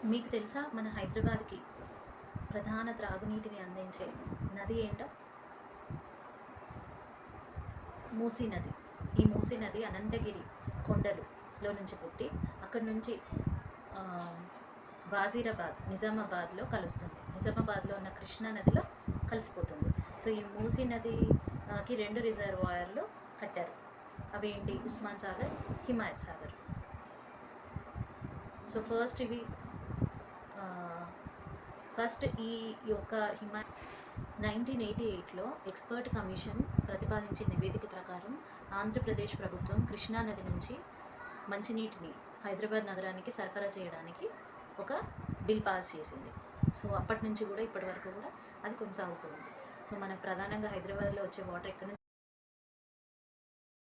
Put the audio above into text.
మీకు తెలుసా మన హైదరాబాద్‌కి ప్రధాన త్రాగునీటిని అందించే నది ఏంటో? మూసీ నది. ఈ మూసీ నది అనంతగిరి కొండలులో నుంచి పుట్టి అక్కడి నుంచి ఆహ్, వాజీరాబాద్, నిజామాబాద్‌లో కలుస్తుంది. నిజామాబాద్‌లో ఉన్న కృష్ణా నదిలో కలిసిపోతుంది. సో, ఈ మూసీ నది కి 2 రిజర్వాయర్‌లు కట్టారు. అవేంటి? ఉస్మాన్ సాగర్, హిమాయత్ సాగర్. సో, ఆహ్, ఫస్ట్ ఈ యొక్క 1988లో ఎక్స్పర్ట్ కమిషన్ ప్రతిపాదించిన నివేదిక ప్రకారం ఆంధ్రప్రదేశ్ ప్రభుత్వం కృష్ణా నది నుంచి మంచినీటిని హైదరాబాద్ నగరానికి సరఫరా చేయడానికి ఒక బిల్ పాస్ చేసింది. సో, అప్పటి నుంచి కూడా ఇప్పటి వరకు కూడా అది కొనసాగుతూ ఉంది. సో, మనకు ప్రధానంగా హైదరాబాద్‌లో వచ్చే వాటర్ ఎక్కడి